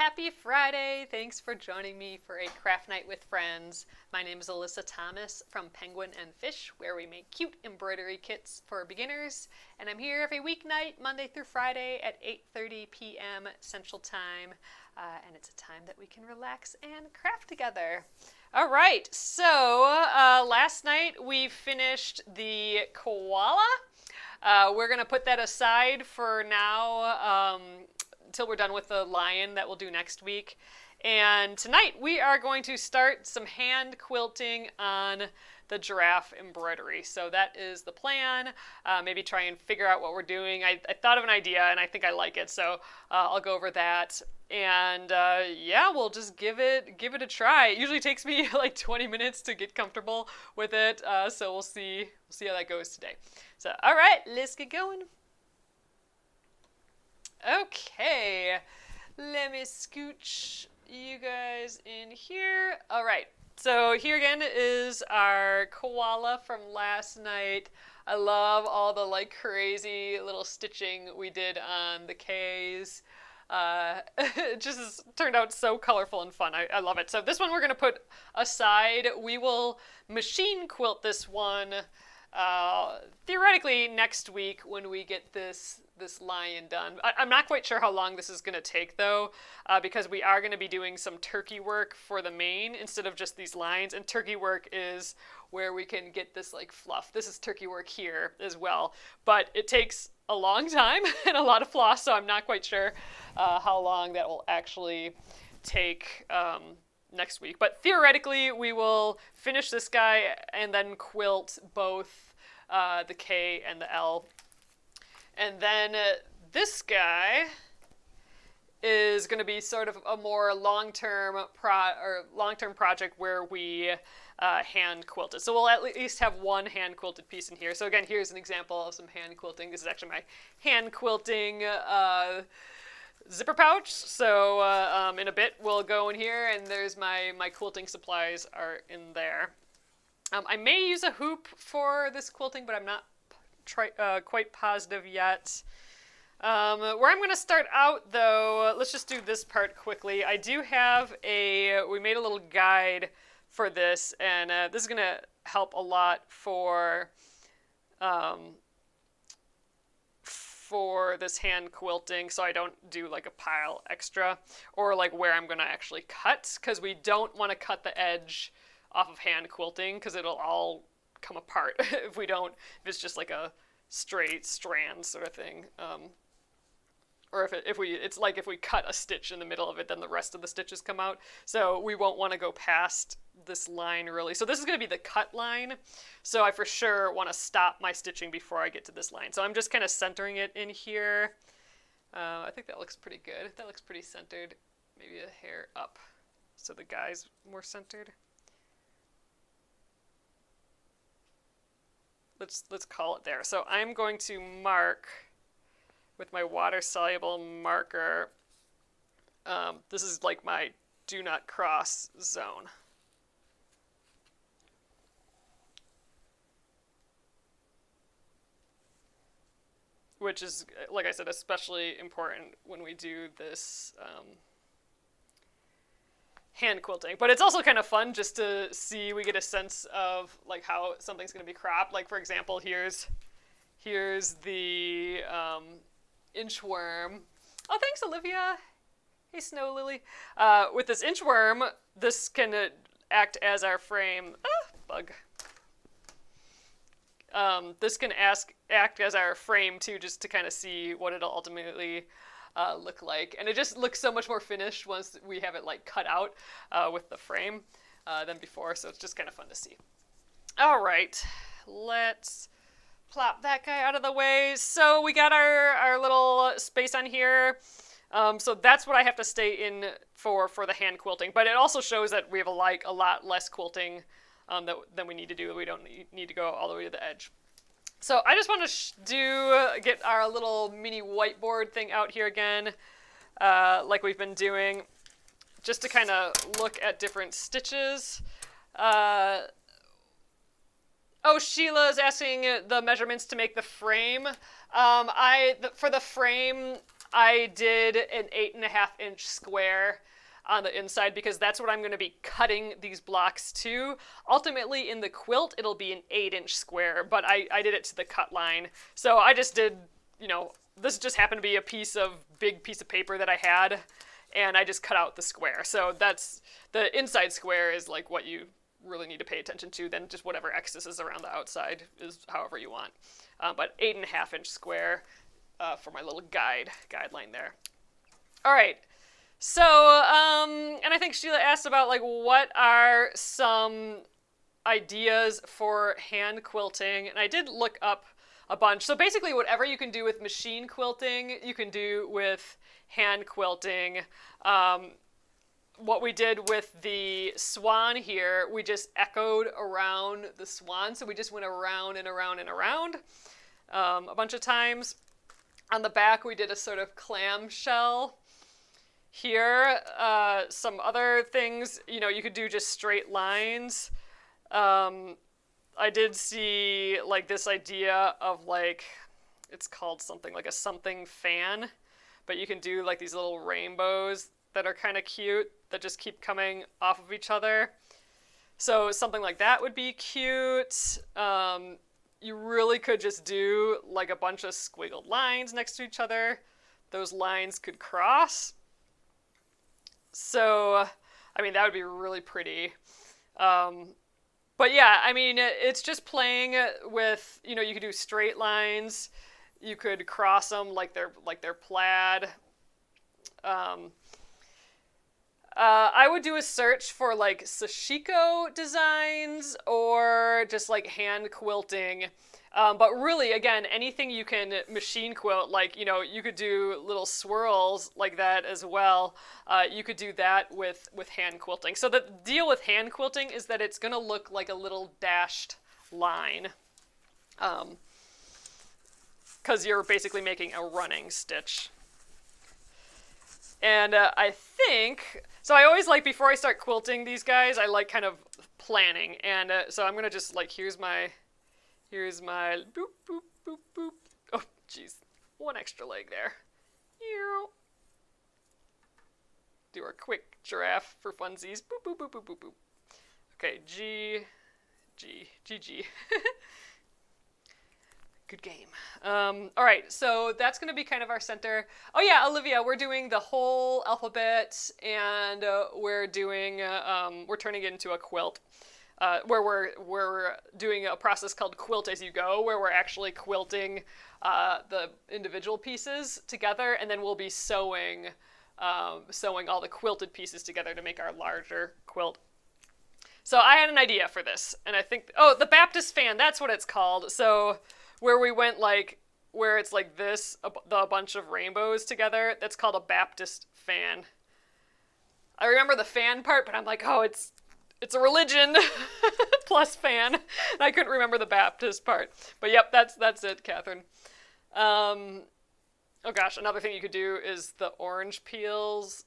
happy Friday! Thanks for joining me for a craft night with friends. My name is Alyssa Thomas from Penguin and Fish, where we make cute embroidery kits for beginners. And I'm here every weeknight, Monday through Friday at 8:30 p.m. Central Time. And it's a time that we can relax and craft together. All right, so last night we finished the koala. We're going to put that aside for now until we're done with the lion that we'll do next week. And tonight we are going to start some hand quilting on the giraffe embroidery. So that is the plan. Maybe try and figure out what we're doing. I thought of an idea and I think I like it, so I'll go over that. And yeah, we'll just give it a try. It usually takes me like 20 minutes to get comfortable with it, so we'll see how that goes today. So all right, let's get going. Okay, let me scooch you guys in here. All right, so here again is our koala from last night. I love all the like crazy little stitching we did on the K's. It just has turned out so colorful and fun. I love it. So this one we're going to put aside. We will machine quilt this one theoretically next week when we get this lion done. I'm not quite sure how long this is going to take though, because we are going to be doing some turkey work for the mane instead of just these lines, and turkey work is where we can get this like fluff. This is turkey work here as well, but it takes a long time and a lot of floss, so I'm not quite sure how long that will actually take next week. But theoretically, we will finish this guy and then quilt both the K and the L. And then this guy is going to be sort of a more long-term project where we hand quilt it. So we'll at least have one hand quilted piece in here. So again, here's an example of some hand quilting. This is actually my hand quilting zipper pouch. So in a bit we'll go in here, and there's my quilting supplies are in there. I may use a hoop for this quilting, but I'm not quite positive yet. Where I'm going to start out though, let's just do this part quickly. I do have we made a little guide for this, and this is going to help a lot for this hand quilting, so I don't do like a pile extra, or like where I'm going to actually cut, because we don't want to cut the edge off of hand quilting because it'll all come apart if it's just like a straight strand sort of thing. Or if we cut a stitch in the middle of it, then the rest of the stitches come out. So we won't want to go past this line really. So this is going to be the cut line. So I for sure want to stop my stitching before I get to this line. So I'm just kind of centering it in here. I think that looks pretty good. That looks pretty centered. Maybe a hair up so the guy's more centered. Let's call it there. So I'm going to mark with my water-soluble marker. This is like my do not cross zone. Which is, like I said, especially important when we do this hand quilting. But it's also kind of fun just to see, we get a sense of like how something's going to be cropped. Like for example, here's the inchworm. Oh, thanks, Olivia. Hey, Snow Lily. With this inchworm, this can act as our frame. Bug. This can act as our frame too, just to kind of see what it'll ultimately look like. And it just looks so much more finished once we have it like cut out with the frame than before. So it's just kind of fun to see. All right, let's plop that guy out of the way. So we got our little space on here. So that's what I have to stay in for the hand quilting. But it also shows that we have a lot less quilting than we need to do. We don't need to go all the way to the edge. So I just want to get our little mini whiteboard thing out here again, like we've been doing, just to kind of look at different stitches. Oh, Sheila is asking the measurements to make the frame. For the frame, I did an 8.5-inch square on the inside because that's what I'm going to be cutting these blocks to. Ultimately, in the quilt, it'll be an 8-inch square, but I did it to the cut line. So I just did, this just happened to be a big piece of paper that I had, and I just cut out the square. So that's, the inside square is like what you really need to pay attention to, then just whatever excess is around the outside is however you want. But 8.5-inch square for my little guideline there. All right. So, and I think Sheila asked about like what are some ideas for hand quilting, and I did look up a bunch. So basically whatever you can do with machine quilting, you can do with hand quilting. What we did with the swan here, we just echoed around the swan. So we just went around and around and around a bunch of times. On the back, we did a sort of clamshell. Here, some other things, you could do just straight lines. I did see like this idea of like, it's called something like a something fan, but you can do like these little rainbows that are kind of cute that just keep coming off of each other. So something like that would be cute. You really could just do like a bunch of squiggled lines next to each other. Those lines could cross. So, I mean, that would be really pretty. But yeah, I mean, it's just playing with, you could do straight lines. You could cross them like they're plaid. I would do a search for like sashiko designs or just like hand quilting. But really, again, anything you can machine quilt, like, you could do little swirls like that as well. You could do that with hand quilting. So the deal with hand quilting is that it's going to look like a little dashed line. Because you're basically making a running stitch. And I think, so I always like, before I start quilting these guys, I like kind of planning. And so I'm going to just like, here's my boop, boop, boop, boop. Oh, jeez. One extra leg there. Do a quick giraffe for funsies. Boop, boop, boop, boop, boop, boop. Okay, G. Good game. All right, so that's going to be kind of our center. Oh yeah, Olivia, we're doing the whole alphabet, and we're turning it into a quilt. Where we're doing a process called quilt as you go, where we're actually quilting the individual pieces together, and then we'll be sewing all the quilted pieces together to make our larger quilt. So I had an idea for this, and I think, the Baptist fan, that's what it's called. So where we went like, where it's like this, a bunch of rainbows together, that's called a Baptist fan. I remember the fan part, but I'm like, it's a religion plus fan. And I couldn't remember the Baptist part. But yep, that's it, Catherine. Oh gosh, another thing you could do is the orange peels,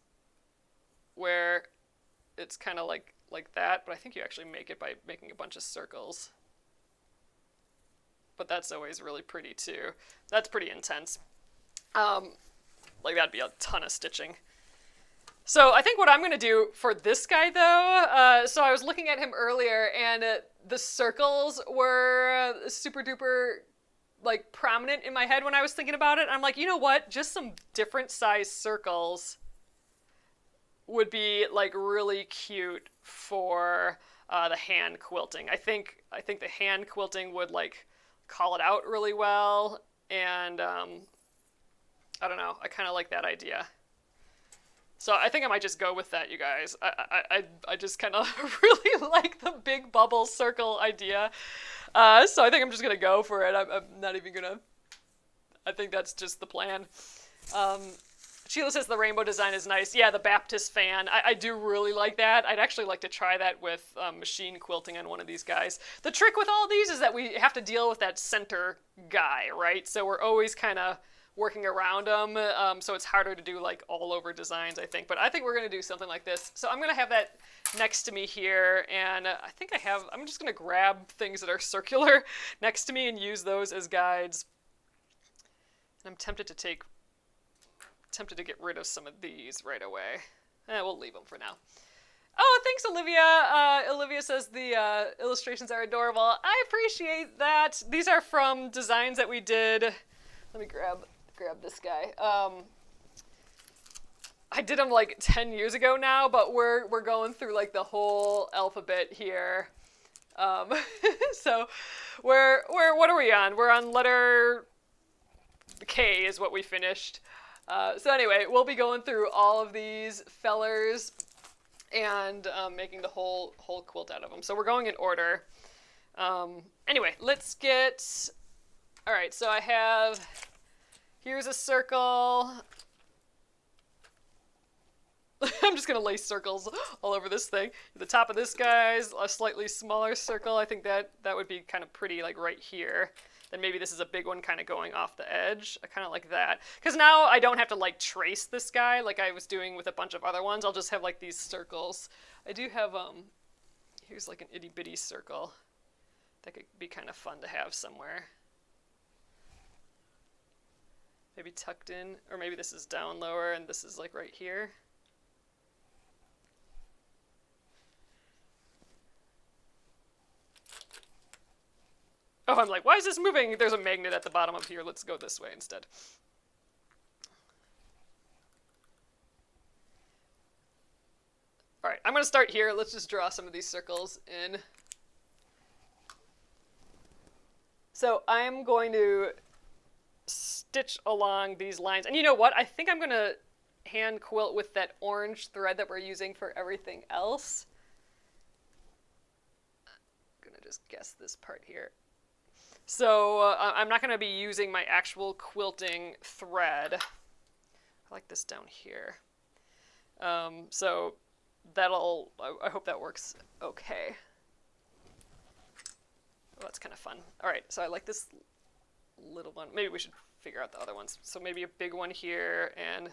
where it's kind of like that, but I think you actually make it by making a bunch of circles. But that's always really pretty too. That's pretty intense. Like that'd be a ton of stitching. So I think what I'm going to do for this guy, though, so I was looking at him earlier, and the circles were super duper, like, prominent in my head when I was thinking about it. I'm like, you know what? Just some different size circles would be, like, really cute for the hand quilting. I think the hand quilting would, like, call it out really well, and I don't know. I kind of like that idea. So I think I might just go with that, you guys. I just kind of really like the big bubble circle idea. So I think I'm just going to go for it. I'm not even going to... I think that's just the plan. Sheila says the rainbow design is nice. Yeah, the Baptist fan. I do really like that. I'd actually like to try that with machine quilting on one of these guys. The trick with all these is that we have to deal with that center guy, right? So we're always kind of working around them, so it's harder to do like all over designs, I think. But I think we're going to do something like this. So I'm going to have that next to me here, and I'm just going to grab things that are circular next to me and use those as guides. And I'm tempted to take tempted to get rid of some of these right away. We'll leave them for now. Oh, thanks, Olivia. Olivia says the illustrations are adorable. I appreciate that. These are from designs that we did. Let me grab this guy. I did them like 10 years ago now, but we're going through like the whole alphabet here. So what are we on? We're on letter K is what we finished. So anyway, we'll be going through all of these fellers and making the whole quilt out of them. So we're going in order. Anyway, let's get... All right, so I have... Here's a circle. I'm just going to lay circles all over this thing. The top of this guy's a slightly smaller circle. I think that would be kind of pretty, like right here. Then maybe this is a big one kind of going off the edge. I kind of like that. Because now I don't have to like trace this guy like I was doing with a bunch of other ones. I'll just have like these circles. I do have, here's like an itty bitty circle. That could be kind of fun to have somewhere. Maybe tucked in, or maybe this is down lower and this is like right here. Oh, I'm like, why is this moving? There's a magnet at the bottom of here. Let's go this way instead. All right, I'm going to start here. Let's just draw some of these circles in. So I'm going to stitch along these lines. And you know what? I think I'm going to hand quilt with that orange thread that we're using for everything else. I'm going to just guess this part here. So I'm not going to be using my actual quilting thread. I like this down here. So I hope that works okay. Oh, that's kind of fun. All right, so I like this little one. Maybe we should figure out the other ones. So maybe a big one here, and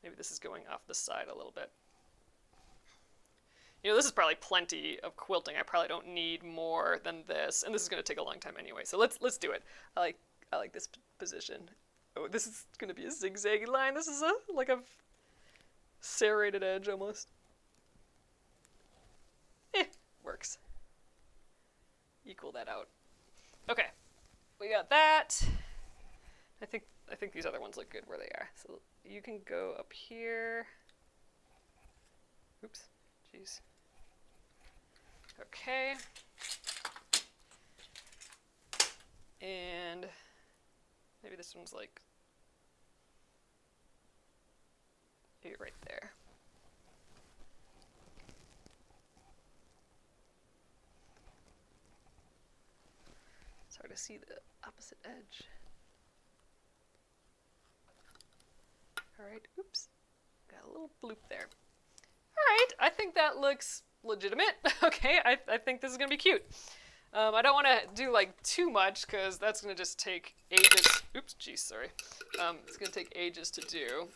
maybe this is going off the side a little bit. You know, this is probably plenty of quilting. I probably don't need more than this, and this is going to take a long time anyway. So let's do it. I like this position. Oh, this is going to be a zigzaggy line. This is like a serrated edge almost. Works. Equal that out. Okay, we got that. I think these other ones look good where they are. So you can go up here. Oops. Jeez. Okay. And maybe this one's like maybe right there. It's hard to see the opposite edge. All right, oops. Got a little bloop there. All right, I think that looks legitimate. Okay, I think this is gonna be cute. I don't want to do like too much because that's gonna just take ages. Oops, geez, sorry. It's gonna take ages to do.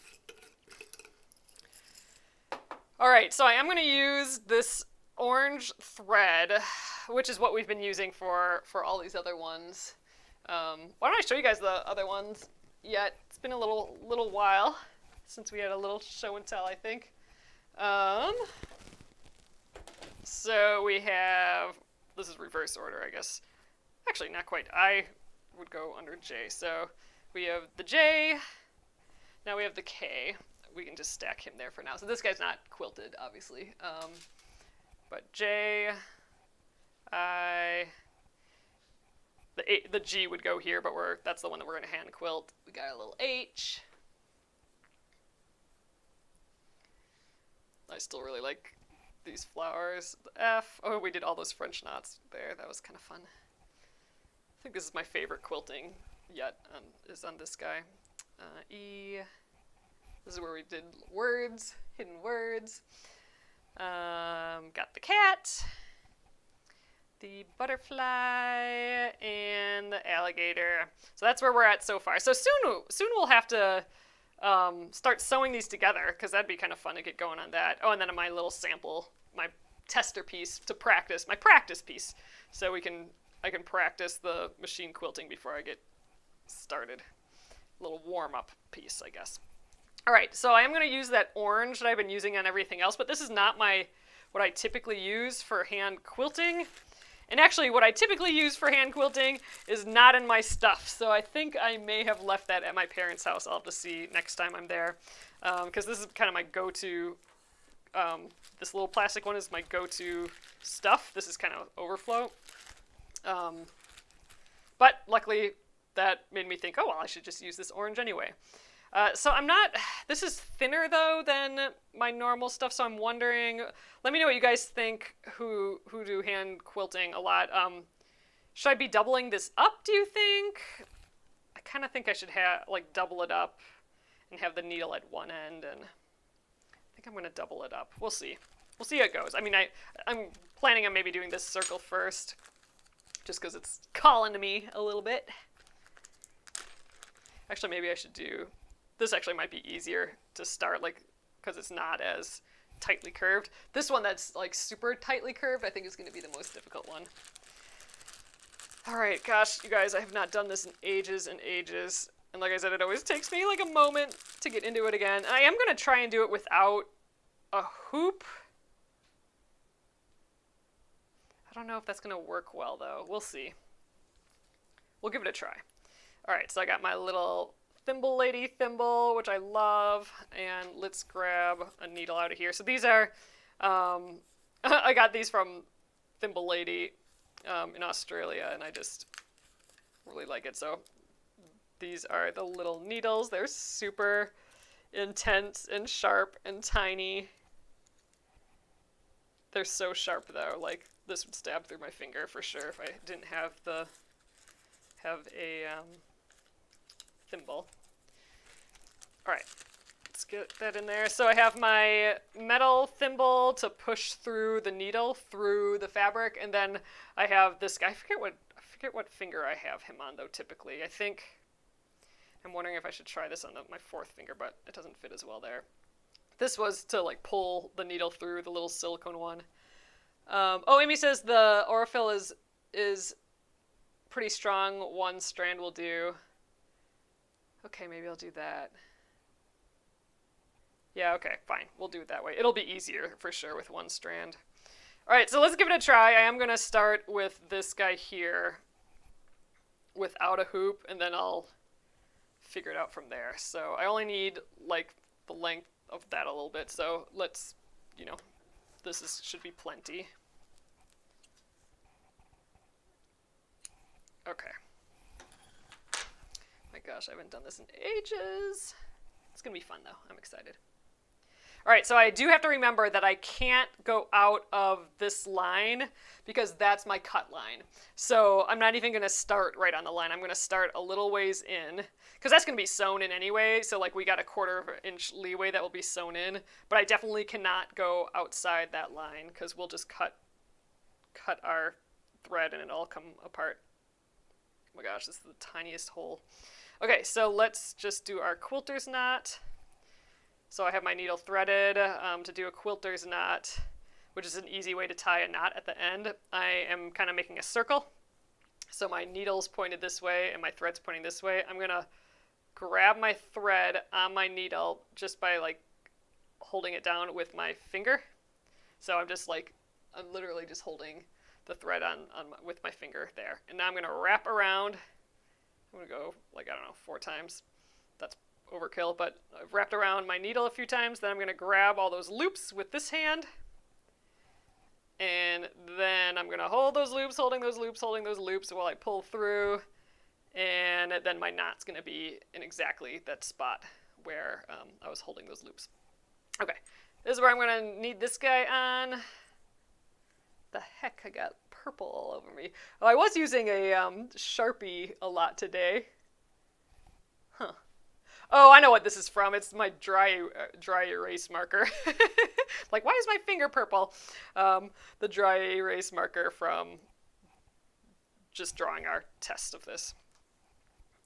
All right, so I am gonna use this orange thread, which is what we've been using for all these other ones. Why don't I show you guys the other ones yet? It's been a little while since we had a little show and tell, I think. So we have, this is reverse order, I guess. Actually, not quite. I would go under J. So we have the J, now we have the K. We can just stack him there for now. So this guy's not quilted, obviously. But J, I, the G would go here, but that's the one that we're going to hand quilt. We got a little H. I still really like these flowers. The F. Oh, we did all those French knots there. That was kind of fun. I think this is my favorite quilting yet, is on this guy. E. This is where we did words, hidden words. Got the cat, the butterfly, and the alligator. So that's where we're at so far. So soon we'll have to start sewing these together, because that'd be kind of fun to get going on that. Oh, and then my little sample, my tester piece to practice, my practice piece. So I can practice the machine quilting before I get started. A little warm-up piece, I guess. All right, so I am going to use that orange that I've been using on everything else, but this is not what I typically use for hand quilting. And actually, what I typically use for hand quilting is not in my stuff, so I think I may have left that at my parents' house. I'll have to see next time I'm there, because this is kind of my go-to. This little plastic one is my go-to stuff. This is kind of overflow. But luckily, that made me think, oh, well, I should just use this orange anyway. So I'm not, this is thinner though than my normal stuff, so I'm wondering, let me know what you guys think who do hand quilting a lot. Should I be doubling this up, do you think? I kind of think I should double it up and have the needle at one end, and I think I'm going to double it up. We'll see. We'll see how it goes. I mean, I'm planning on maybe doing this circle first, just because it's calling to me a little bit. Actually, maybe I should do... This actually might be easier to start, because it's not as tightly curved. This one that's super tightly curved, I think is going to be the most difficult one. All right, gosh, you guys, I have not done this in ages and ages. And like I said, it always takes me a moment to get into it again. And I am going to try and do it without a hoop. I don't know if that's going to work well, though. We'll see. We'll give it a try. All right, so I got my little thimble lady thimble, which I love, and let's grab a needle out of here. So these are, I got these from Thimble Lady in Australia, and I just really like it. So these are the little needles. They're super intense and sharp and tiny. They're so sharp though, this would stab through my finger for sure if I didn't have a thimble. All right, let's get that in there. So I have my metal thimble to push through the needle, through the fabric, and then I have this guy. I forget what finger I have him on though. Typically, I'm wondering if I should try this on my fourth finger, but it doesn't fit as well there. This was to pull the needle through the little silicone one. Oh, Amy says the Aurifil is pretty strong. One strand will do. Okay, maybe I'll do that. Yeah, okay, fine. We'll do it that way. It'll be easier for sure with one strand. All right, so let's give it a try. I am going to start with this guy here without a hoop, and then I'll figure it out from there. So I only need the length of that a little bit. So let's, should be plenty. Okay. My gosh, I haven't done this in ages. It's going to be fun, though. I'm excited. All right, so I do have to remember that I can't go out of this line because that's my cut line. So I'm not even going to start right on the line. I'm going to start a little ways in because that's going to be sewn in anyway. So we got a 1/4 inch leeway that will be sewn in. But I definitely cannot go outside that line because we'll just cut our thread and it'll all come apart. Oh my gosh, this is the tiniest hole. Okay, so let's just do our quilter's knot. So I have my needle threaded to do a quilter's knot, which is an easy way to tie a knot at the end. I am kind of making a circle. So my needle's pointed this way and my thread's pointing this way. I'm going to grab my thread on my needle just by holding it down with my finger. So I'm just I'm literally just holding the thread with my finger there. And now I'm going to wrap around. I'm going to go 4 times. That's overkill, but I've wrapped around my needle a few times. Then I'm going to grab all those loops with this hand. And then I'm going to hold those loops, holding those loops while I pull through. And then my knot's going to be in exactly that spot where I was holding those loops. Okay, this is where I'm going to need this guy on. The heck, I got purple all over me. Oh, I was using a Sharpie a lot today. Huh. Oh, I know what this is from. It's my dry erase marker. Why is my finger purple? The dry erase marker from just drawing our test of this.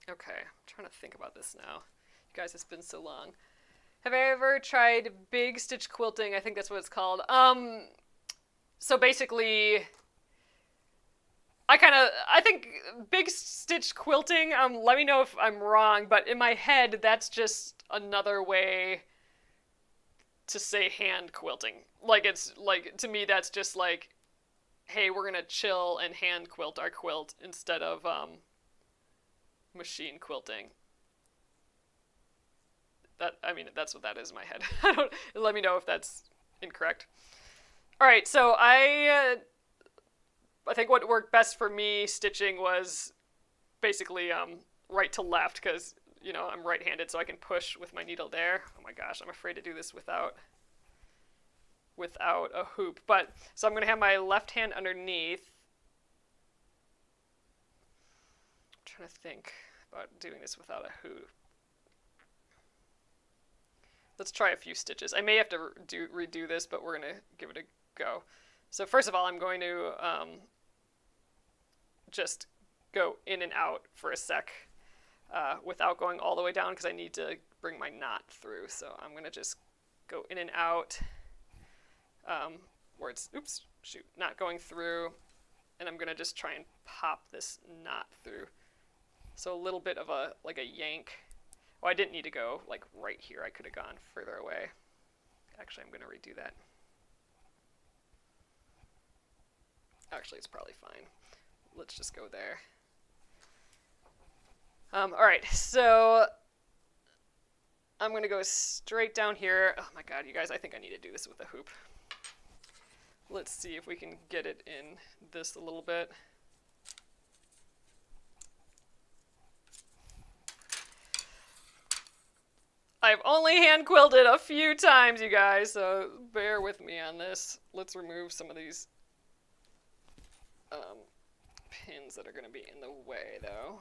Okay, I'm trying to think about this now. You guys, it's been so long. Have I ever tried big stitch quilting? I think that's what it's called. So basically, I think big stitch quilting, let me know if I'm wrong, but in my head, that's just another way to say hand quilting. Like, it's, like, to me, that's just like, hey, we're gonna chill and hand quilt our quilt instead of, machine quilting. I mean, that's what that is in my head. Let me know if that's incorrect. All right, so I think what worked best for me stitching was basically right to left because I'm right-handed, so I can push with my needle there. Oh my gosh, I'm afraid to do this without a hoop. But so I'm gonna have my left hand underneath. I'm trying to think about doing this without a hoop. Let's try a few stitches. I may have to redo this, but we're gonna give it a go. So first of all, I'm going to just go in and out for a sec without going all the way down because I need to bring my knot through. So I'm going to just go in and out where it's, not going through. And I'm going to just try and pop this knot through. So a little bit of a yank. Oh, I didn't need to go like right here. I could have gone further away. Actually, I'm going to redo that. Actually, it's probably fine. Let's just go there. All right, so I'm going to go straight down here. Oh my god, you guys, I think I need to do this with a hoop. Let's see if we can get it in this a little bit. I've only hand quilted a few times, you guys, so bear with me on this. Let's remove some of these pins that are going to be in the way, though.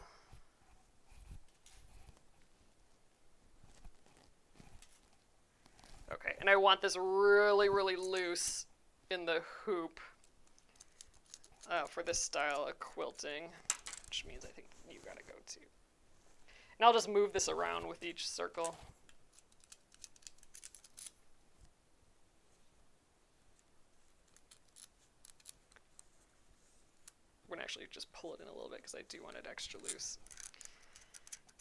Okay, and I want this really, really loose in the hoop for this style of quilting, which means I think you gotta go too. And I'll just move this around with each circle. I'm gonna actually just pull it in a little bit because I do want it extra loose.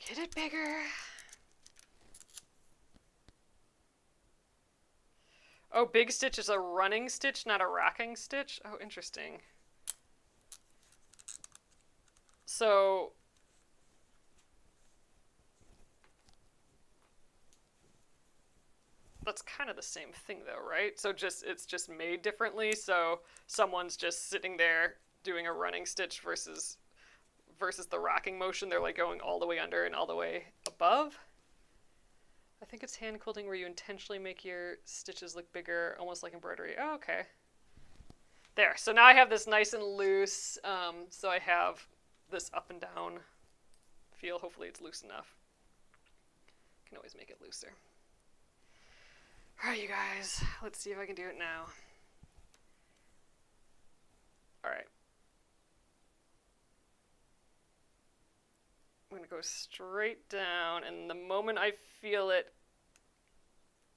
Get it bigger. Oh, big stitch is a running stitch, not a rocking stitch? Oh, interesting. So, that's kind of the same thing though, right? So it's just made differently, so someone's just sitting there doing a running stitch versus the rocking motion. They're like going all the way under and all the way above. I think it's hand quilting where you intentionally make your stitches look bigger, almost like embroidery. Oh, okay. There, so now I have this nice and loose, so I have this up and down feel. Hopefully it's loose enough. Can always make it looser. All right, you guys, let's see if I can do it now. All right. I'm gonna go straight down, and the moment I feel it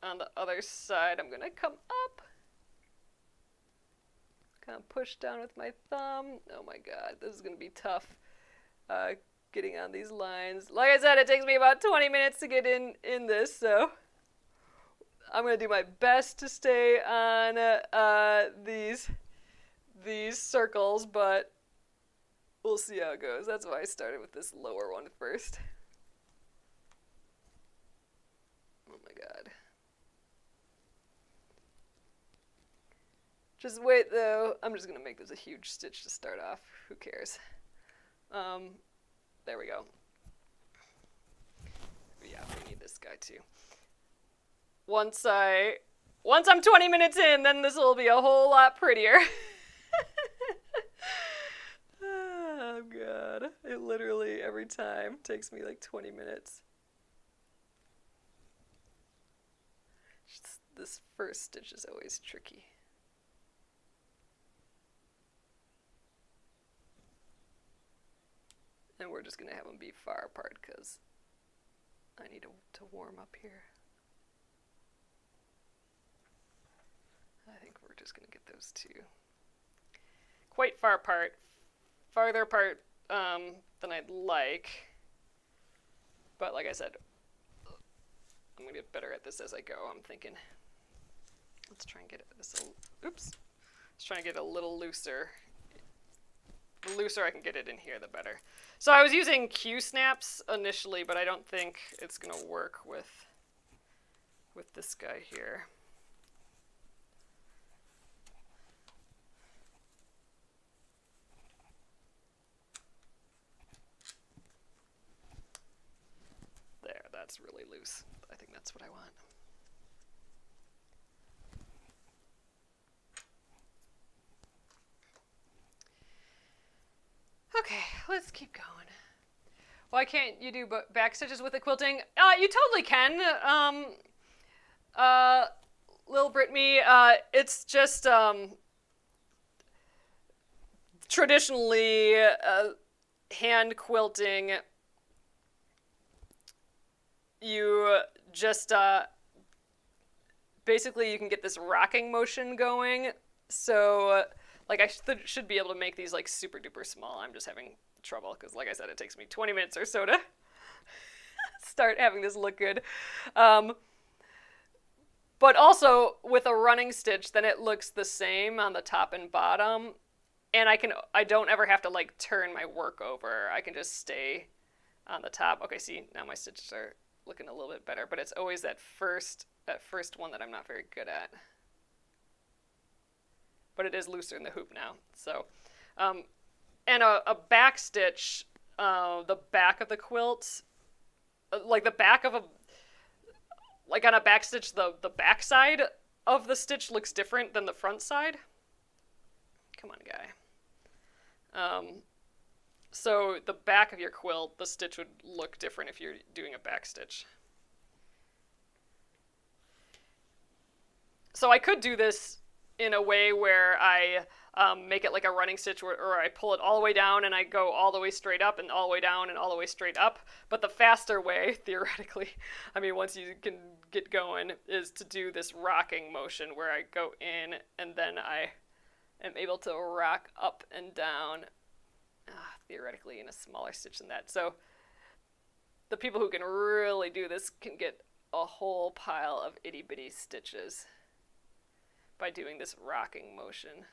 on the other side, I'm gonna come up. Kind of push down with my thumb. Oh my god, this is gonna be tough getting on these lines. Like I said, it takes me about 20 minutes to get in this, so I'm gonna do my best to stay on these circles, but we'll see how it goes. That's why I started with this lower one first. Oh my god. Just wait though. I'm just gonna make this a huge stitch to start off. Who cares? There we go. Yeah, we need this guy too. Once I'm 20 minutes in, then this will be a whole lot prettier. Oh god, it literally every time takes me like 20 minutes. Just, this first stitch is always tricky. And we're just gonna have them be far apart because I need to warm up here. I think we're just gonna get those two quite far apart farther apart than I'd like. But like I said, I'm going to get better at this as I go, I'm thinking. Let's try and get this oops. Let's try and get it a little looser. The looser I can get it in here, the better. So I was using Q-snaps initially, but I don't think it's going to work with this guy here. There, that's really loose. I think that's what I want. Okay, let's keep going. Why can't you do back stitches with the quilting? You totally can. Lil Britme, it's just traditionally hand quilting. You just basically you can get this rocking motion going. So like I should be able to make these like super duper small. I'm just having trouble because like I said, it takes me 20 minutes or so to start having this look good. But also with a running stitch, then it looks the same on the top and bottom. And I don't ever have to like turn my work over. I can just stay on the top. Okay, see, now my stitches are looking a little bit better, but it's always that first one that I'm not very good at. But it is looser in the hoop now. So, and a back stitch, the back of the quilt, like the back of like on a back stitch, the back side of the stitch looks different than the front side. Come on, guy. So the back of your quilt, the stitch would look different if you're doing a back stitch. So I could do this in a way where I make it like a running stitch or I pull it all the way down and I go all the way straight up and all the way down and all the way straight up. But the faster way, theoretically, I mean, once you can get going, is to do this rocking motion where I go in and then I am able to rock up and down, theoretically in a smaller stitch than that. So the people who can really do this can get a whole pile of itty-bitty stitches by doing this rocking motion.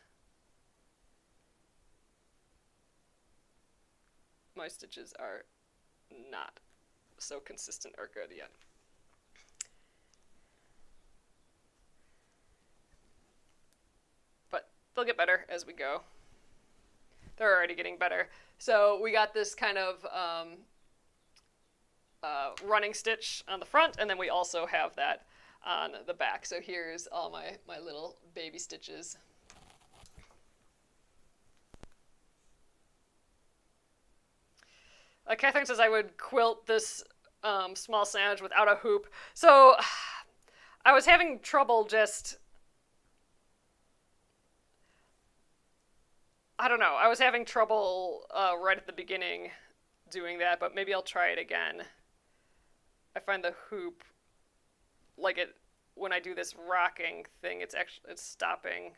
My stitches are not so consistent or good yet. But they'll get better as we go. They're already getting better. So we got this kind of running stitch on the front, and then we also have that on the back. So here's all my little baby stitches. Catherine says I would quilt this small sandwich without a hoop. So I was having trouble I don't know. I was having trouble right at the beginning doing that, but maybe I'll try it again. I find the hoop, like when I do this rocking thing, it's stopping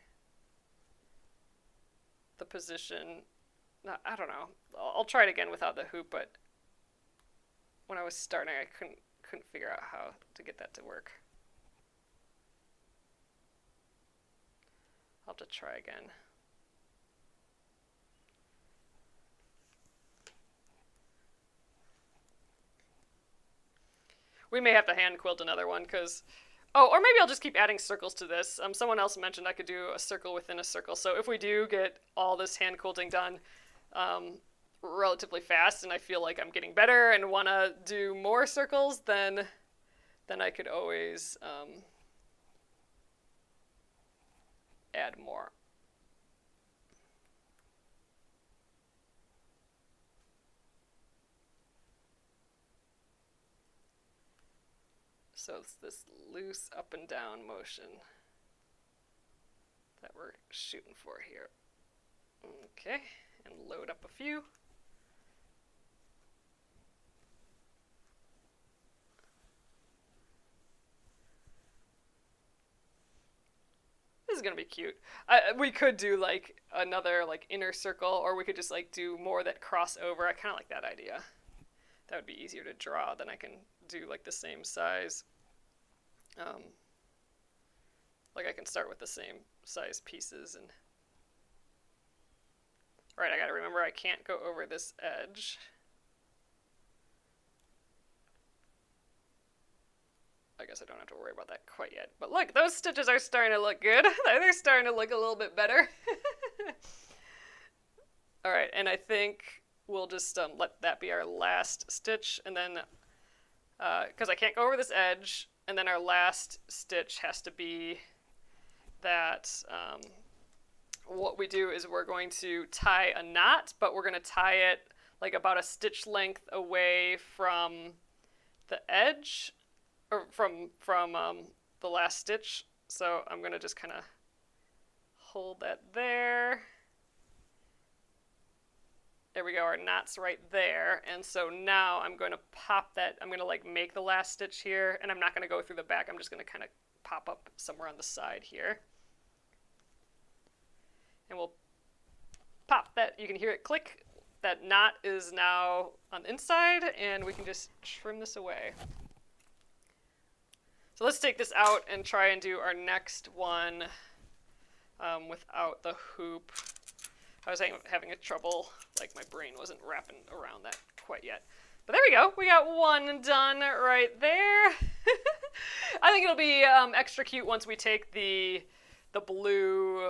the position. I don't know. I'll try it again without the hoop, but when I was starting, I couldn't figure out how to get that to work. I'll have to try again. We may have to hand quilt another one because, or maybe I'll just keep adding circles to this. Someone else mentioned I could do a circle within a circle. So if we do get all this hand quilting done relatively fast and I feel like I'm getting better and want to do more circles, then I could always add more. So it's this loose up and down motion that we're shooting for here. Okay, and load up a few. This is gonna be cute. We could do like another like inner circle, or we could just like do more that cross over. I kind of like that idea. That would be easier to draw. Then I can do like the same size. Like I can start with the same size pieces and. All right, I gotta remember I can't go over this edge. I guess I don't have to worry about that quite yet. But look, those stitches are starting to look good. They're starting to look a little bit better. All right, and I think we'll just let that be our last stitch, and then, because I can't go over this edge, and then our last stitch has to be that, what we do is we're going to tie a knot, but we're going to tie it like about a stitch length away from the edge, or from the last stitch. So I'm going to just kind of hold that there. There we go, our knot's right there. And so now I'm going to pop that, I'm going to like make the last stitch here, and I'm not going to go through the back, I'm just going to kind of pop up somewhere on the side here. And we'll pop that, you can hear it click. That knot is now on the inside, and we can just trim this away. So let's take this out and try and do our next one without the hoop. I was having a trouble, like my brain wasn't wrapping around that quite yet. But there we go, we got one done right there. I think it'll be extra cute once we take the blue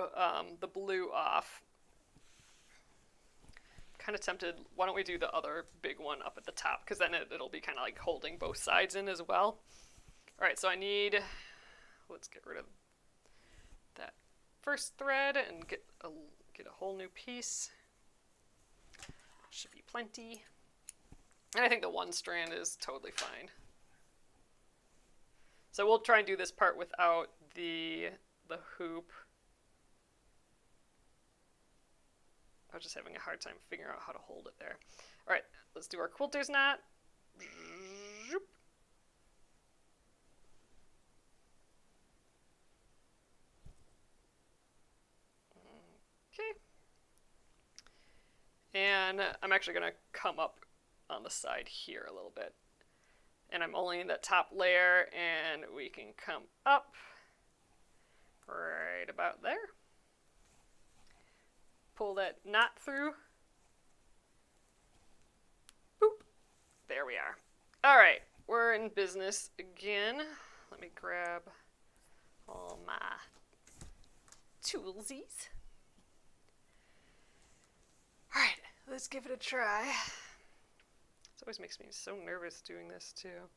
off. Kind of tempted, why don't we do the other big one up at the top, because then it'll be kind of like holding both sides in as well. All right, so I need, let's get rid of that first thread and get a whole new piece. Should be plenty. And I think the one strand is totally fine. So we'll try and do this part without the hoop. I was just having a hard time figuring out how to hold it there. All right, let's do our quilter's knot. Okay. And I'm actually going to come up on the side here a little bit. And I'm only in that top layer, and we can come up right about there. Pull that knot through. Boop. There we are. All right, we're in business again. Let me grab all my toolsies. All right, let's give it a try. It always makes me so nervous doing this too.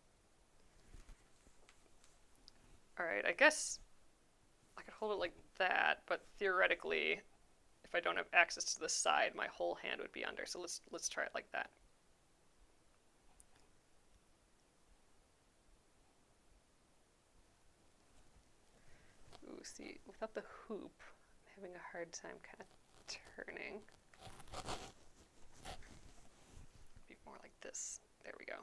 All right, I guess I could hold it like that, but theoretically, if I don't have access to the side, my whole hand would be under. So let's try it like that. Ooh, see, without the hoop, I'm having a hard time kind of turning. Be more like this. There we go.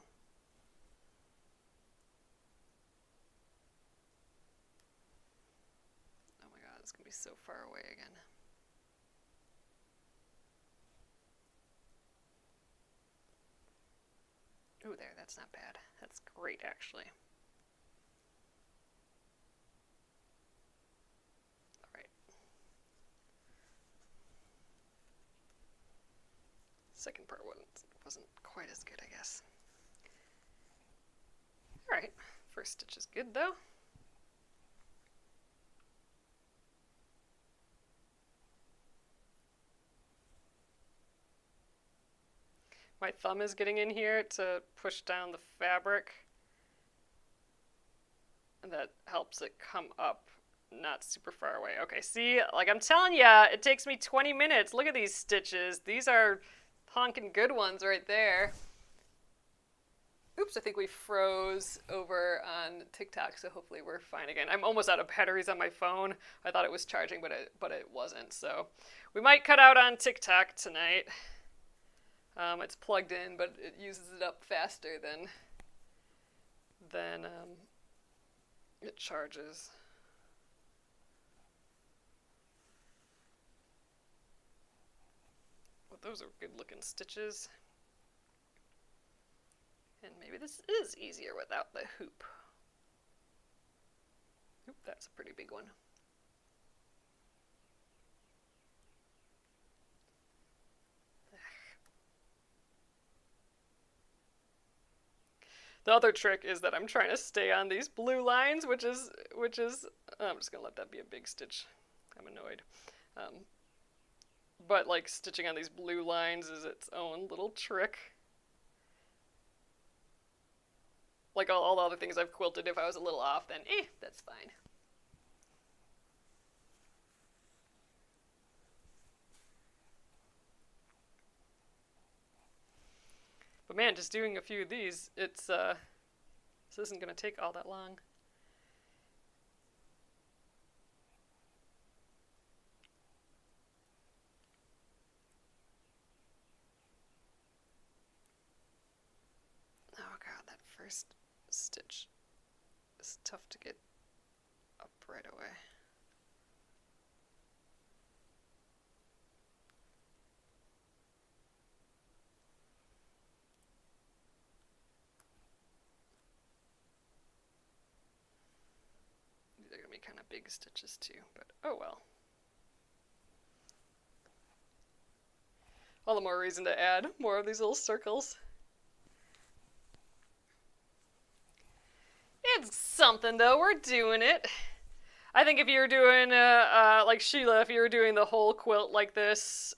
Oh my god, it's gonna be so far away again. Ooh, there, that's not bad. That's great, actually. All right. Second part wasn't quite as good, I guess. All right, first stitch is good though. My thumb is getting in here to push down the fabric, and that helps it come up not super far away. Okay, see, like I'm telling ya, it takes me 20 minutes. Look at these stitches. These are honking good ones right there. Oops, I think we froze over on TikTok, so hopefully we're fine again. I'm almost out of batteries on my phone. I thought it was charging, but it wasn't. So we might cut out on TikTok tonight. It's plugged in, but it uses it up faster than it charges. those are good looking stitches. And maybe this is easier without the hoop. Oop, that's a pretty big one. The other trick is that I'm trying to stay on these blue lines, which is, I'm just gonna let that be a big stitch. I'm annoyed. But like stitching on these blue lines is its own little trick. Like all the other things I've quilted, if I was a little off, then that's fine. But man, just doing a few of these, this isn't gonna take all that long. Oh god, that first stitch is tough to get up right away. These are going to be kind of big stitches too, but oh well. All the more reason to add more of these little circles. It's something though, we're doing it. I think if you were doing, like Sheila, if you were doing the whole quilt like this,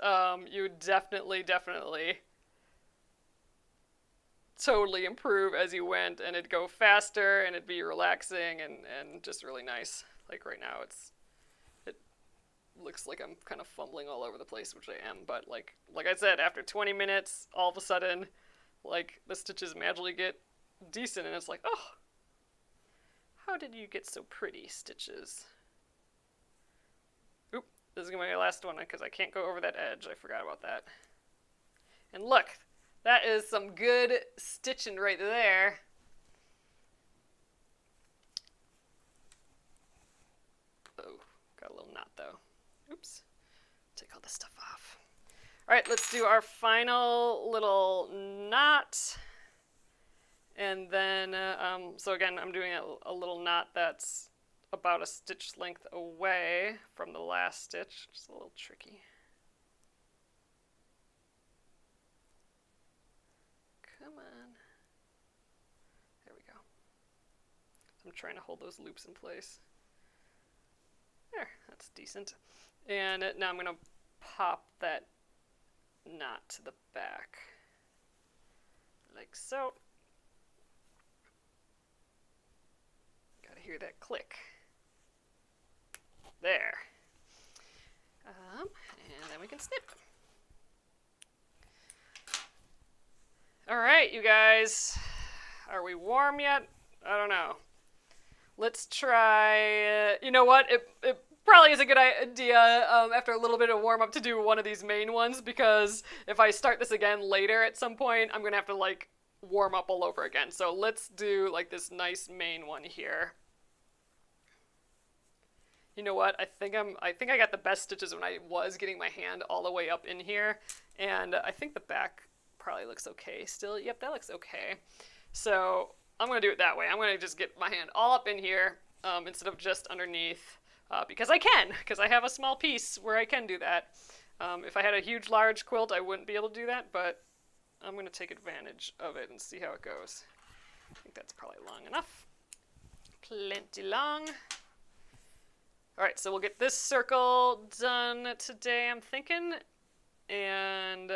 you would definitely totally improve as you went, and it'd go faster, and it'd be relaxing, and just really nice. Like right now, it looks like I'm kind of fumbling all over the place, which I am, but like I said, after 20 minutes, all of a sudden, like, the stitches magically get decent, and it's like, oh, how did you get so pretty, stitches? Oop, this is going to be my last one because I can't go over that edge. I forgot about that. And look, that is some good stitching right there. Oh, got a little knot though. Oops, take all this stuff off. All right, let's do our final little knot. And then, so again, I'm doing a little knot that's about a stitch length away from the last stitch. Just a little tricky. Come on. There we go. I'm trying to hold those loops in place. There, that's decent. And now I'm going to pop that knot to the back. Like so. Hear that click. There. And then we can snip. All right, you guys. Are we warm yet? I don't know. Let's try, you know what? It probably is a good idea after a little bit of warm up to do one of these main ones, because if I start this again later at some point, I'm going to have to like warm up all over again. So let's do like this nice main one here. You know what? I think I got the best stitches when I was getting my hand all the way up in here, and I think the back probably looks okay still. Yep, that looks okay. So I'm gonna do it that way. I'm gonna just get my hand all up in here instead of just underneath, because I have a small piece where I can do that. If I had a huge, large quilt, I wouldn't be able to do that, but I'm gonna take advantage of it and see how it goes. I think that's probably long enough. Plenty long. All right, so we'll get this circle done today, I'm thinking, and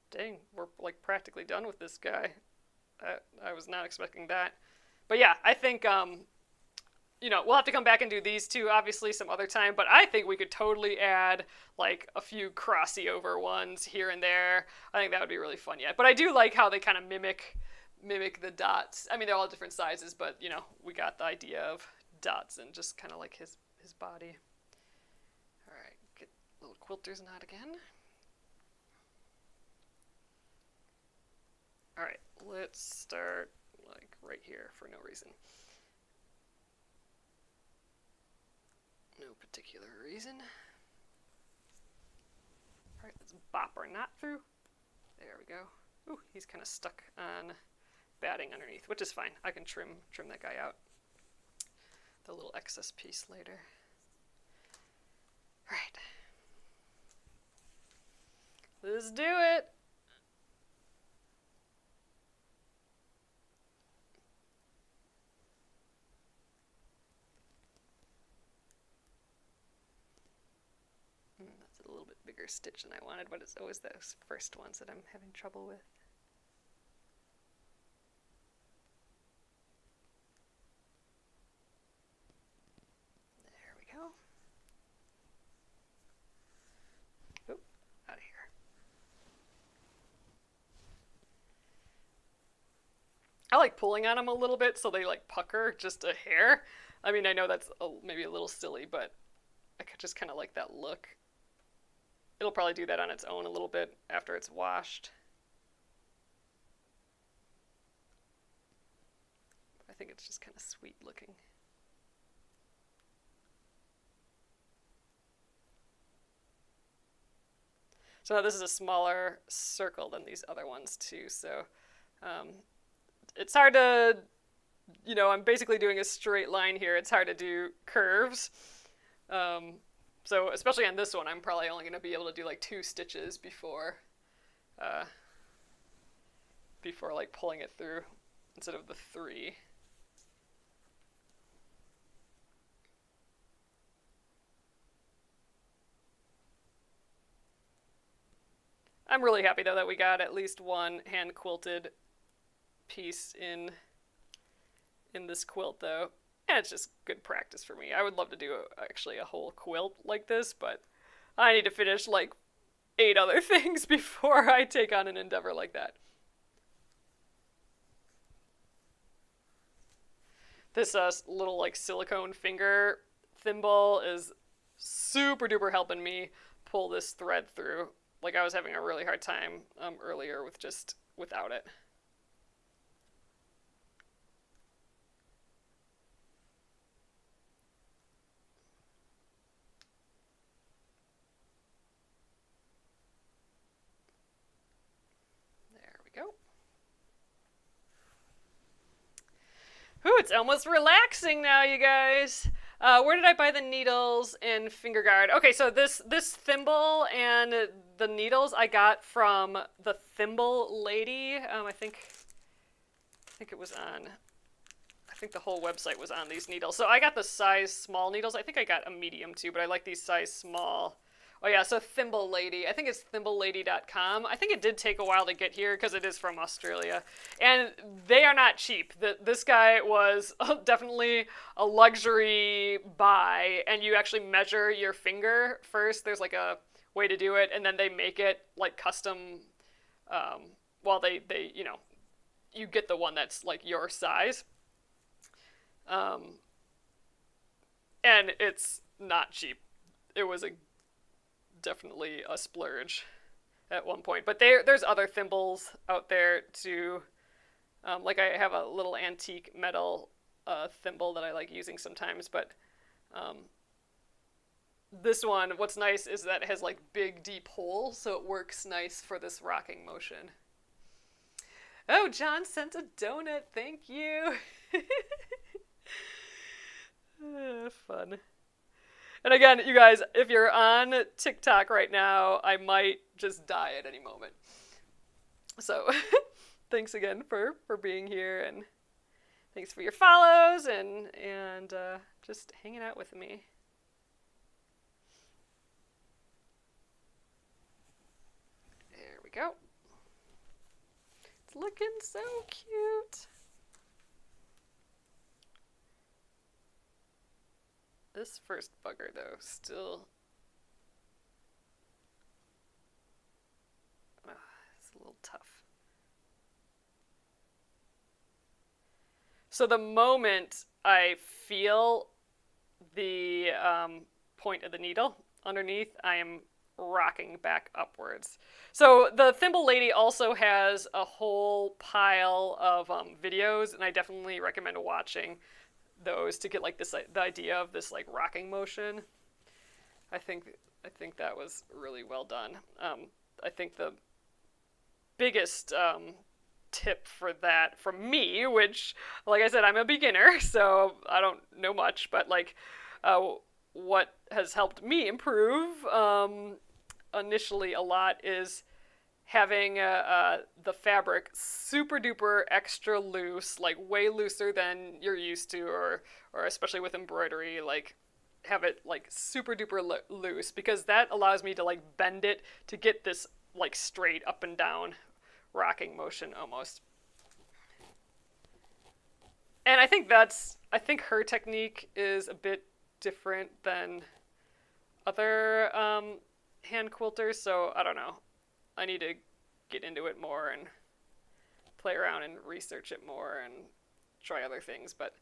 dang, we're like practically done with this guy. I was not expecting that, but yeah, I think you know, we'll have to come back and do these two obviously some other time, but I think we could totally add like a few crossy over ones here and there. I think that would be really fun. Yeah, but I do like how they kind of mimic the dots. I mean, they're all different sizes, but you know, we got the idea of dots and just kind of like his body. All right, get little quilter's knot again. All right, let's start like right here for no reason. No particular reason. right, let's bop our knot through. There we go. Ooh, he's kind of stuck on batting underneath, which is fine. I can trim that guy out. The little excess piece later. Right. Let's do it. That's a little bit bigger stitch than I wanted, but it's always those first ones that I'm having trouble with. There we go. Oop, out of here. I like pulling on them a little bit so they like pucker just a hair. I mean, I know that's maybe a little silly, but I just kind of like that look. It'll probably do that on its own a little bit after it's washed. I think it's just kind of sweet looking. So now this is a smaller circle than these other ones too, so it's hard to, you know, I'm basically doing a straight line here. It's hard to do curves. So especially on this one, I'm probably only going to be able to do like 2 stitches before like pulling it through instead of the 3. I'm really happy though that we got at least one hand quilted piece in this quilt though. And it's just good practice for me. I would love to do actually a whole quilt like this, but I need to finish like 8 other things before I take on an endeavor like that. This little like silicone finger thimble is super duper helping me pull this thread through. Like I was having a really hard time earlier with just without it. Ooh, it's almost relaxing now, you guys. Where did I buy the needles and finger guard? Okay, so this thimble and the needles I got from the Thimble Lady. I think it was on. I think the whole website was on these needles. So I got the size small needles. I think I got a medium too, but I like these size small. Oh yeah, so Thimble Lady. I think it's thimblelady.com. I think it did take a while to get here because it is from Australia. And they are not cheap. This guy was definitely a luxury buy, and you actually measure your finger first. There's like a way to do it, and then they make it like custom. Well, they you know, you get the one that's like your size. And it's not cheap. It was definitely a splurge at one point. But there's other thimbles out there too. Like I have a little antique metal thimble that I like using sometimes, but this one, what's nice is that it has like big deep holes, so it works nice for this rocking motion. Oh, John sent a donut. Thank you. Fun. And again, you guys, if you're on TikTok right now, I might just die at any moment. So thanks again for being here, and thanks for your follows and just hanging out with me. There we go. It's looking so cute. This first bugger, though, still... it's a little tough. So the moment I feel the point of the needle underneath, I am rocking back upwards. So the Thimble Lady also has a whole pile of videos, and I definitely recommend watching those to get like the idea of this like rocking motion. I think I think that was really well done. I think the biggest tip for that from me, which, like I said, I'm a beginner, so I don't know much, but like uh, what has helped me improve initially a lot is having the fabric super duper extra loose, like way looser than you're used to, or especially with embroidery, like have it like super duper loose, because that allows me to like bend it to get this like straight up and down rocking motion almost. And I think her technique is a bit different than other hand quilters, so I don't know. I need to get into it more and play around and research it more and try other things, but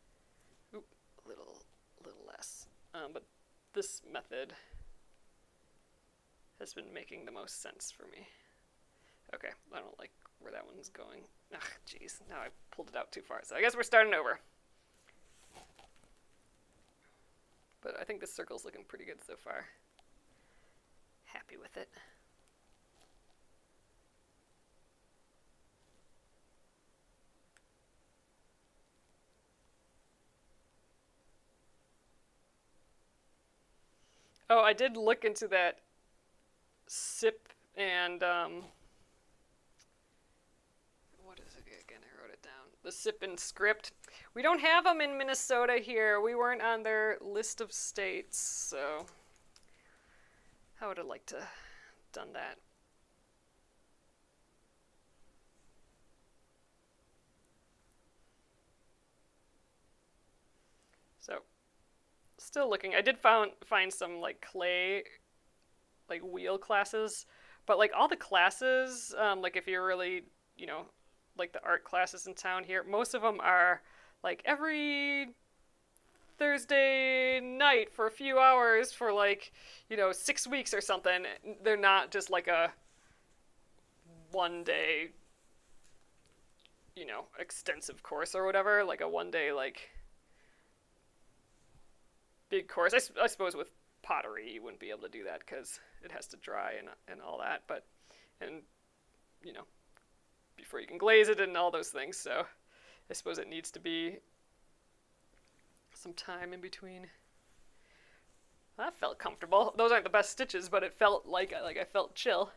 a little less. But this method has been making the most sense for me. Okay, I don't like where that one's going. Ugh, jeez, now I pulled it out too far, so I guess we're starting over. But I think this circle's looking pretty good so far. Happy with it. Oh, I did look into that SIP and what is it again? I wrote it down. The SIP and script. We don't have them in Minnesota here. We weren't on their list of states, so I would have liked to done that. So, still looking. I did find some like clay, like wheel classes, but like all the classes, like if you're really, you know, like the art classes in town here, most of them are like every Thursday night for a few hours for like, you know, 6 weeks or something. They're not just like a one day, you know, extensive course or whatever, like a one day, like big course. I suppose with pottery you wouldn't be able to do that because it has to dry and all that, but, and, you know, before you can glaze it and all those things, so I suppose it needs to be some time in between. That felt comfortable. Those aren't the best stitches, but it felt like I felt chill.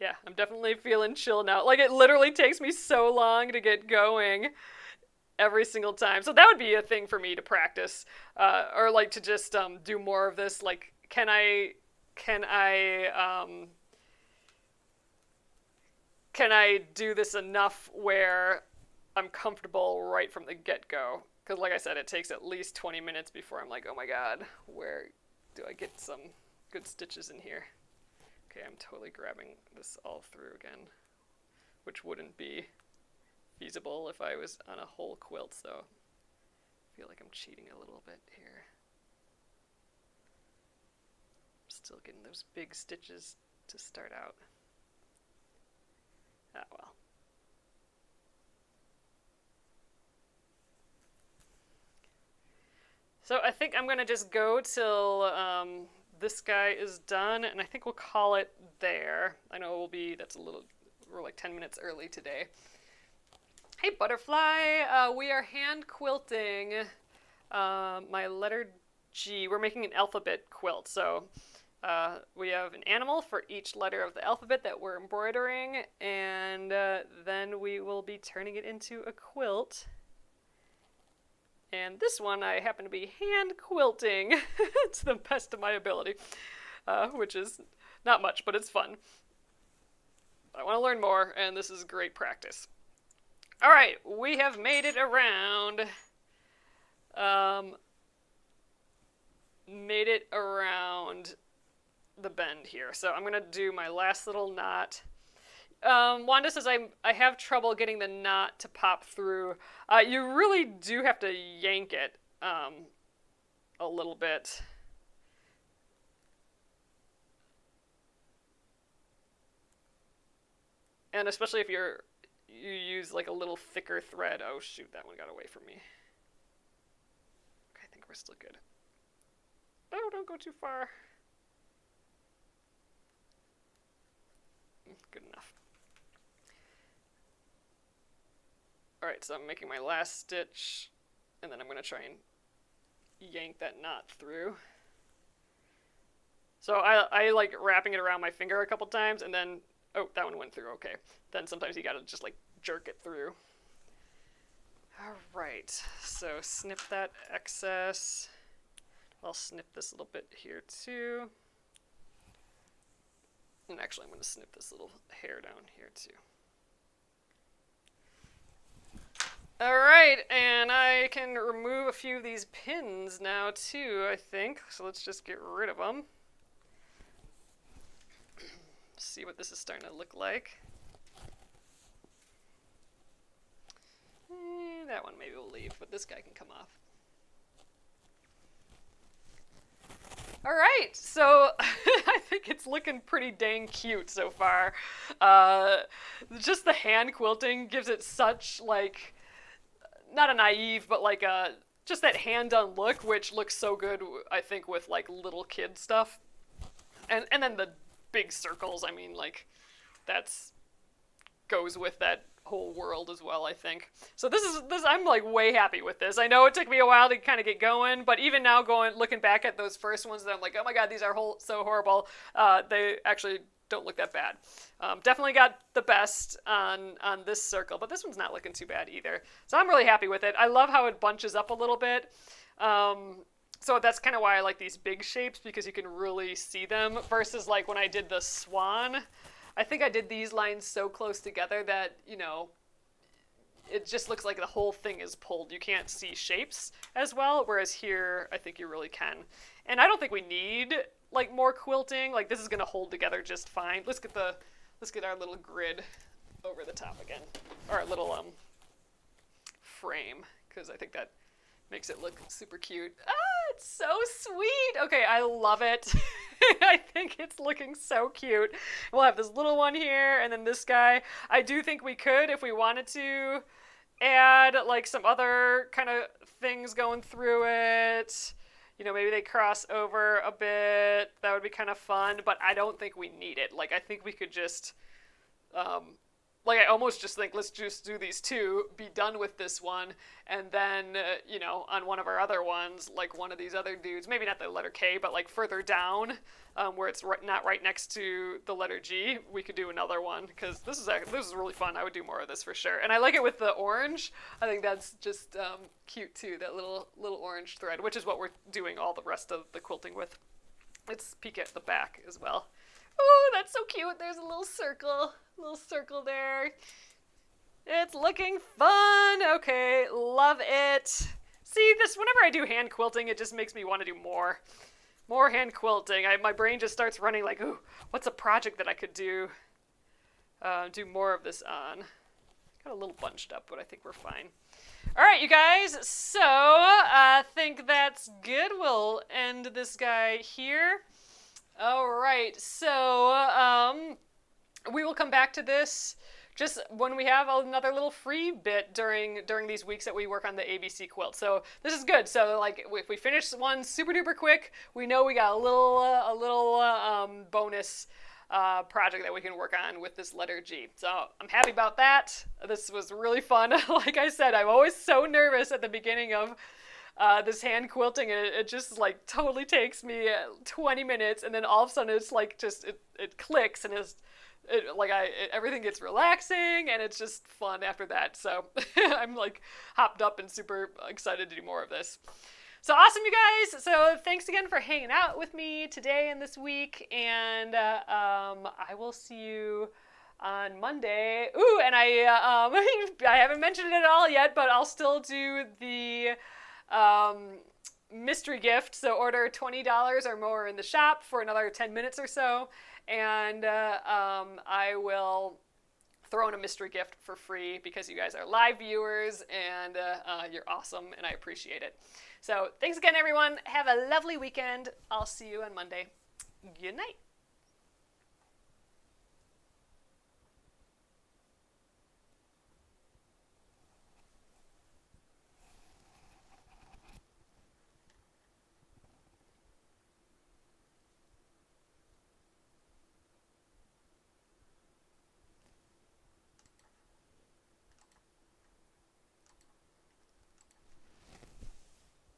Yeah, I'm definitely feeling chill now. Like, it literally takes me so long to get going every single time. So that would be a thing for me to practice, or like to just do more of this. Like, can I do this enough where I'm comfortable right from the get-go? Because like I said, it takes at least 20 minutes before I'm like, oh my god, where do I get some good stitches in here? Okay, I'm totally grabbing this all through again, which wouldn't be feasible if I was on a whole quilt, so I feel like I'm cheating a little bit here. Still getting those big stitches to start out. Ah, well. So I think I'm going to just go till this guy is done, and I think we'll call it there. I know we're like 10 minutes early today. Hey, Butterfly, we are hand quilting my letter G. We're making an alphabet quilt, so we have an animal for each letter of the alphabet that we're embroidering, and then we will be turning it into a quilt. And this one I happen to be hand quilting to the best of my ability, which is not much, but it's fun. But I want to learn more, and this is great practice. All right, we have made it around. Made it around the bend here. So I'm going to do my last little knot. Wanda says I have trouble getting the knot to pop through. You really do have to yank it a little bit. And especially if you use like a little thicker thread. Oh shoot, that one got away from me. Okay, I think we're still good. Oh, don't go too far. Good enough. Alright, so I'm making my last stitch, and then I'm going to try and yank that knot through. So I like wrapping it around my finger a couple times, and then, oh, that one went through, okay. Then sometimes you gotta just like jerk it through. Alright, so snip that excess. I'll snip this little bit here too. And actually I'm going to snip this little hair down here too. Alright, and I can remove a few of these pins now too, I think. So let's just get rid of them. See what this is starting to look like. That one maybe we'll leave, but this guy can come off. Alright, so I think it's looking pretty dang cute so far. Just the hand quilting gives it such, like, not a naive, but like just that hand-done look, which looks so good, I think, with like little kid stuff. And then the big circles, I mean, like, that's goes with that whole world as well, I think. So this I'm like way happy with this. I know it took me a while to kind of get going, but even now looking back at those first ones, that I'm like, oh my god, these are so horrible. They actually don't look that bad. Definitely got the best on this circle, but this one's not looking too bad either. So I'm really happy with it. I love how it bunches up a little bit. So that's kind of why I like these big shapes, because you can really see them, versus like when I did the swan. I think I did these lines so close together that, you know, it just looks like the whole thing is pulled. You can't see shapes as well, whereas here I think you really can. And I don't think we need like more quilting. Like, this is going to hold together just fine. Let's get our little grid over the top again, or our little frame, because I think that makes it look super cute. Ah, it's so sweet. Okay, I love it. I think it's looking so cute. We'll have this little one here, and then this guy. I do think we could, if we wanted to, add like some other kind of things going through it. You know, maybe they cross over a bit. That would be kind of fun, but I don't think we need it. Like, I think we could just, like, I almost just think, let's just do these two, be done with this one, and then, you know, on one of our other ones, like one of these other dudes, maybe not the letter K, but like further down, where it's not right next to the letter G, we could do another one, because this is really fun. I would do more of this for sure. And I like it with the orange. I think that's just cute too, that little orange thread, which is what we're doing all the rest of the quilting with. Let's peek at the back as well. Oh, that's so cute. There's a little circle there. It's looking fun. Okay, love it. See, whenever I do hand quilting, it just makes me want to do more hand quilting. My brain just starts running like, ooh, what's a project that I could do more of this on? Got a little bunched up, but I think we're fine. All right, you guys, so I think that's good. We'll end this guy here. All right, so we will come back to this just when we have another little free bit during these weeks that we work on the ABC quilt. So this is good. So like, if we finish one super duper quick, we know we got a little bonus project that we can work on with this letter G. So I'm happy about that. This was really fun. Like I said, I'm always so nervous at the beginning of this hand quilting, and it just like totally takes me 20 minutes, and then all of a sudden it's like just it clicks, and everything gets relaxing, and it's just fun after that. So I'm like hopped up and super excited to do more of this. So awesome, you guys. So thanks again for hanging out with me today and this week, and I will see you on Monday. Ooh, and I haven't mentioned it at all yet, but I'll still do the mystery gift. So order $20 or more in the shop for another 10 minutes or so, and I will throw in a mystery gift for free, because you guys are live viewers, and you're awesome, and I appreciate it. So thanks again, everyone. Have a lovely weekend. I'll see you on Monday. Good night.